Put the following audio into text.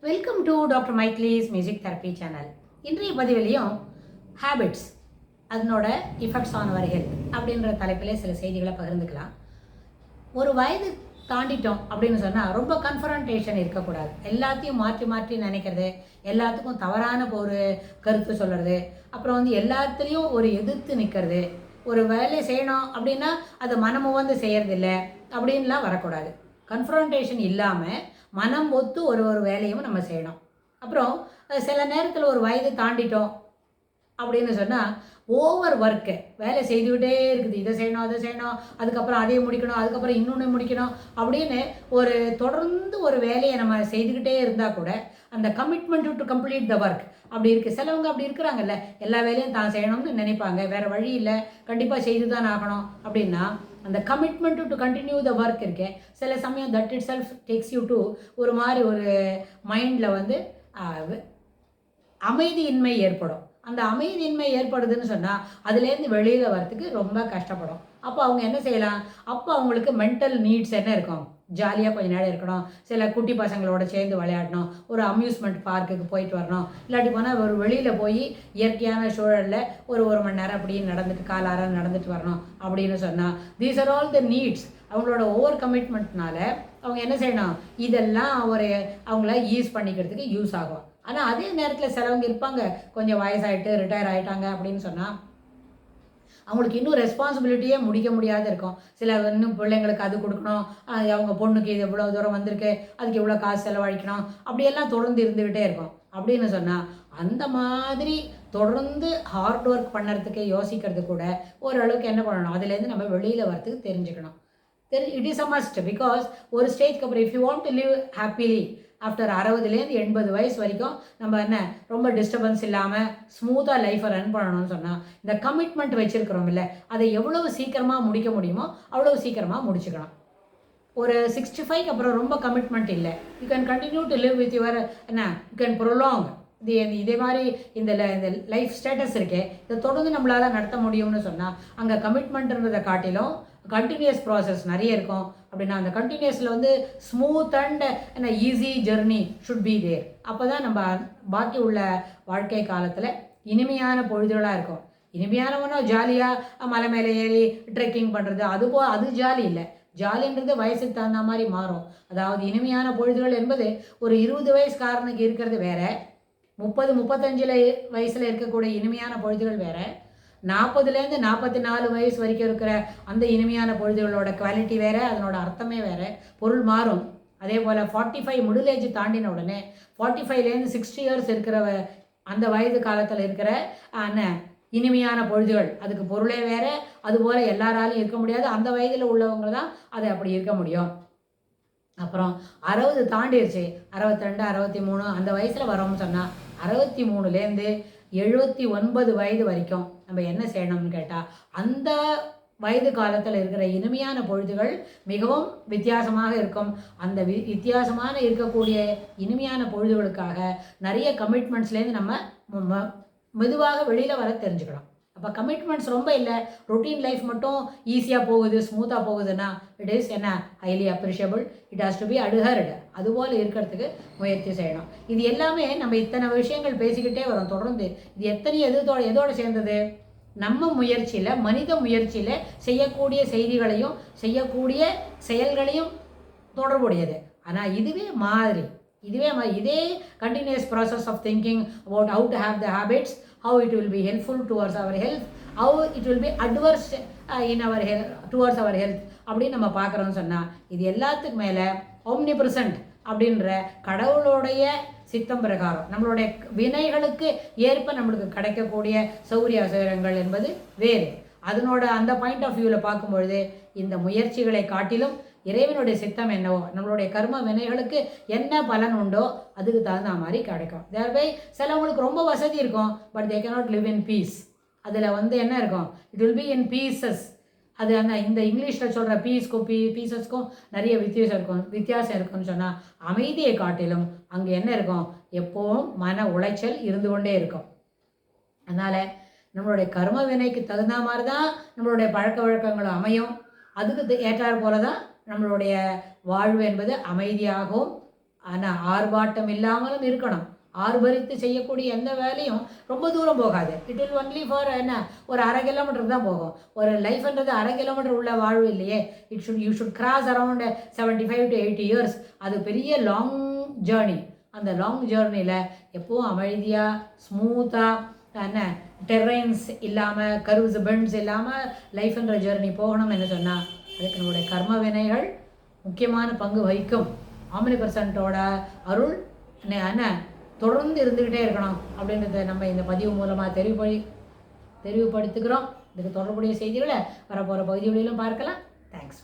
Welcome to doctor மைக்லீஸ் music therapy channel. இன்றைய பதிவிலையும் ஹேபிட்ஸ் அதனோட இஃபெக்ட்ஸ் ஆன் அவர் ஹெல்த் அப்படின்ற தலைப்பிலே சில செய்திகளை பகிர்ந்துக்கலாம். ஒரு வயது தாண்டிட்டோம் அப்படின்னு சொன்னால் ரொம்ப கன்ஃபரன்டேஷன் இருக்கக்கூடாது. எல்லாத்தையும் மாற்றி மாற்றி நினைக்கிறது, எல்லாத்துக்கும் தவறான ஒரு கருத்து சொல்கிறது, அப்புறம் எல்லாத்துலேயும் ஒரு எதிர்த்து நிற்கிறது, ஒரு வேலையை செய்யணும் அப்படின்னா அதை மனமுவந்து செய்யறதில்ல அப்படின்லாம் வரக்கூடாது. கன்ஃபரன்டேஷன் இல்லாமல் மனம் ஒத்து ஒரு ஒரு வேலையும் நம்ம செய்யணும். அப்புறம் சில நேரத்தில் ஒரு வயது தாண்டிட்டோம் அப்படின்னு சொன்னால் ஓவர் ஒர்க்கு வேலை செய்துக்கிட்டே இருக்குது. இதை செய்யணும் அதை செய்யணும், அதுக்கப்புறம் அதையும் முடிக்கணும், அதுக்கப்புறம் இன்னொன்று முடிக்கணும் அப்படின்னு ஒரு தொடர்ந்து ஒரு வேலையை நம்ம செய்துக்கிட்டே இருந்தால் கூட அந்த commitment to complete the work அப்படி இருக்குது. சிலவங்க அப்படி இருக்கிறாங்கல்ல, எல்லா வேலையும் தான் செய்யணும்னு நினைப்பாங்க, வேறு வழி இல்லை, கண்டிப்பாக செய்து தான் ஆகணும் அப்படின்னா அந்த commitment to continue the work இருக்கே சில சமயம் that it self tax you to ஒரு மாதிரி ஒரு மைண்டில் அமைதியின்மை ஏற்படும். அந்த அமைதியின்மை ஏற்படுதுன்னு சொன்னால் அதுலேருந்து வெளியில் வரத்துக்கு ரொம்ப கஷ்டப்படும். அப்போ அவங்க என்ன செய்யலாம்? அப்போ அவங்களுக்கு மென்டல் நீட்ஸ் என்ன இருக்கும்? ஜாலியாக கொஞ்சம் நேரம் இருக்கணும், சில குட்டி பசங்களோட சேர்ந்து விளையாடணும், ஒரு அம்யூஸ்மெண்ட் பார்க்குக்கு போயிட்டு வரணும், இல்லாட்டி போனால் ஒரு வெளியில் போய் இயற்கையான சூழலில் ஒரு மணி நேரம் அப்படி நடந்துட்டு காலார நடந்துட்டு வரணும் அப்படின்னு சொன்னால் these are all the needs. அவங்களோட ஓவர் கமிட்மெண்ட்னால அவங்க என்ன செய்யணும்? இதெல்லாம் அவங்கள யூஸ் பண்ணிக்கிறதுக்கு யூஸ் ஆகும். ஆனால் அதே நேரத்தில் சிலவங்க இருப்பாங்க, கொஞ்சம் வயசாகிட்டு ரிட்டையர் ஆகிட்டாங்க அப்படின்னு சொன்னால் அவங்களுக்கு இன்னும் ரெஸ்பான்சிபிலிட்டியே முடிக்க முடியாத இருக்கும். சில இன்னும் பிள்ளைங்களுக்கு அது கொடுக்கணும், அவங்க பொண்ணுக்கு இது இவ்வளோ தூரம் வந்திருக்கு, அதுக்கு இவ்வளோ காசு செலவழிக்கணும், அப்படியெல்லாம் தொடர்ந்து இருந்துக்கிட்டே இருக்கும். அப்படின்னு சொன்னால் அந்த மாதிரி தொடர்ந்து ஹார்ட் ஒர்க் பண்ணுறதுக்கு யோசிக்கிறது கூட ஓரளவுக்கு என்ன பண்ணணும், அதுலேருந்து நம்ம வெளியில் வரத்துக்கு தெரிஞ்சுக்கணும். It is a must. Because ஒரு ஸ்டேஜ்க்கு அப்புறம் if you want to live happily after 60லேருந்து 80 வயசு வரைக்கும் நம்ம ரொம்ப டிஸ்டர்பன்ஸ் இல்லாமல் ஸ்மூத்தாக லைஃப்பை ரன் பண்ணணும்னு சொன்னால் இந்த கமிட்மெண்ட் வச்சுருக்கிறோம் இல்லை, அதை எவ்வளவு சீக்கிரமாக முடிக்க முடியுமோ அவ்வளோ சீக்கிரமாக முடிச்சுக்கணும். ஒரு 65க்கு அப்புறம் ரொம்ப கமிட்மெண்ட் இல்லை, you can continue to live with your you can prolong இதே மாதிரி இந்த லைஃப் ஸ்டேட்டஸ் இருக்கே, இதை தொடர்ந்து நம்மளால் நடத்த முடியும்னு சொன்னால் அங்கே கமிட்மெண்ட்ன்றதை காட்டிலும் கண்டினியூஸ் ப்ராசஸ் நிறைய இருக்கும். அப்படின்னா அந்த கண்டினியூஸில் smooth and easy journey should be there. அப்போ தான் நம்ம பாக்கி உள்ள வாழ்க்கை காலத்தில் இனிமையான பொழுதுகளாக இருக்கும். இனிமையானவனோ ஜாலியாக மலை மேலே ஏறி ட்ரெக்கிங் பண்ணுறது, அது ஜாலி இல்லை. ஜாலின்றது வயசுக்கு தகுந்த மாதிரி மாறும். அதாவது இனிமையான பொழுதுகள் என்பது ஒரு 20 வயசுக்காரனுக்கு இருக்கிறது வேற, 30-35 வயசில் இருக்கக்கூடிய இனிமையான பொழுதுகள் வேற, 40லேருந்து 44 வயசு வரைக்கும் இருக்கிற அந்த இனிமையான பொழுதுகளோட குவாலிட்டி வேறு, அதனோட அர்த்தமே வேறு, பொருள் மாறும். அதே போல் 45 மிடில் ஏஜ் தாண்டின உடனே 45லேருந்து 60 இயர்ஸ் இருக்கிற அந்த வயது காலத்தில் இருக்கிற இனிமையான பொழுதுகள் அதுக்கு பொருளே வேறு. அதுபோல் எல்லாராலையும் இருக்க முடியாது, அந்த வயதில் உள்ளவங்க தான் அதை அப்படி இருக்க முடியும். அப்புறம் 60 தாண்டிடுச்சு, 62 63 அந்த வயசில் வரோம்னு சொன்னால் 63லேருந்து 79 வயது வரைக்கும் நம்ம என்ன செய்யணும்னு கேட்டால் அந்த வயது காலத்தில் இருக்கிற இனிமையான பொழுதுகள் மிகவும் வித்தியாசமாக இருக்கும். அந்த வித்தியாசமான இருக்கக்கூடிய இனிமையான பொழுதுகளுக்காக நிறைய கமிட்மெண்ட்ஸ்லேருந்து நம்ம மெதுவாக வெளியில் வர தெரிஞ்சுக்கணும். அப்போ கமிட்மெண்ட்ஸ் ரொம்ப இல்லை, ரொட்டீன் லைஃப் மட்டும் ஈஸியாக போகுது, ஸ்மூத்தாக போகுதுன்னா it is highly appreciable. It has to be adhered. அதுபோல் இருக்கிறதுக்கு முயற்சி செய்யணும். இது எல்லாமே நம்ம இத்தனை விஷயங்கள் பேசிக்கிட்டே வரோம் தொடர்ந்து. இது எதோடு சேர்ந்தது? நம்ம முயற்சியில், மனித முயற்சியில் செய்யக்கூடிய செய்திகளையும் செய்யக்கூடிய செயல்களையும் தொடர்புடையது. ஆனால் இதே continuous process of thinking about how to have the habits, how it will be helpful towards our health, how it will be adverse in our health towards our health அப்படின்னு நம்ம பார்க்குறோம்னு சொன்னால் இது எல்லாத்துக்கு மேலே omnipresent அப்படின்ற கடவுளுடைய சித்தம் பிரகாரம் நம்மளுடைய வினைகளுக்கு ஏற்ப நம்மளுக்கு கிடைக்கக்கூடிய சௌரிய அசௌகரியங்கள் என்பது வேறு. அதனோட அந்த பாயிண்ட் ஆஃப் வியூவில் பார்க்கும்பொழுது இந்த முயற்சிகளை காட்டிலும் இறைவனுடைய சித்தம் என்னவோ, நம்மளுடைய கர்ம வினைகளுக்கு என்ன பலன் உண்டோ அதுக்கு தகுந்த மாதிரி கிடைக்கும். தேர்பை சிலவங்களுக்கு ரொம்ப வசதி இருக்கும், but they cannot live in peace. அதில் என்ன இருக்கும்? It will be in pieces. அது இந்த இங்கிலீஷில் சொல்கிற பீசஸ்க்கும் நிறைய வித்தியாசம் இருக்கும்னு சொன்னால் அமைதியை காட்டிலும் அங்கே என்ன இருக்கும்? எப்போவும் மன உளைச்சல் இருந்து கொண்டே இருக்கும். அதனால் நம்மளுடைய கர்ம வினைக்கு தகுந்த மாதிரி தான் நம்மளுடைய பழக்க வழக்கங்களும் அமையும். அதுக்கு ஏற்றாறு போல தான் நம்மளுடைய வாழ்வு என்பது அமைதியாகவும் ஆனால் ஆர்ப்பாட்டம் இல்லாமலும் இருக்கணும். ஆர்ப்பரித்து செய்யக்கூடிய எந்த வேலையும் ரொம்ப தூரம் போகாது. இட் வில் ஒன்லி ஃபார் என்ன, ஒரு 1/2 கிலோமீட்டர் தான் போகும். ஒரு லைஃப்ன்றது 1/2 கிலோமீட்டர் உள்ள வாழ்வு இல்லையே. You should cross around 75 to 80 years. அது பெரிய லாங் ஜேர்னி. அந்த லாங் ஜேர்னியில் எப்போவும் அமைதியாக ஸ்மூத்தாக என்ன, டெர்ரைன்ஸ் இல்லாமல், கர்வ்ஸ் பெண்ட்ஸ் இல்லாமல் லைஃப்ன்ற ஜேர்னி போகணும் என்ன சொன்னால், அதுக்கு நம்மளுடைய கர்ம வினைகள் முக்கியமான பங்கு வகிக்கும். ஆம்னிபர்சன்ட்டோட அருள் என்ன தொடர்ந்து இருந்துக்கிட்டே இருக்கணும் அப்படின்றத நம்ம இந்த பதிவு மூலமாக தெரிவுபடுத்துகிறோம். இதுக்கு தொடர்புடைய செய்திகளை வரப்போகிற பகுதிகளிலும் பார்க்கலாம். தேங்க்ஸ்.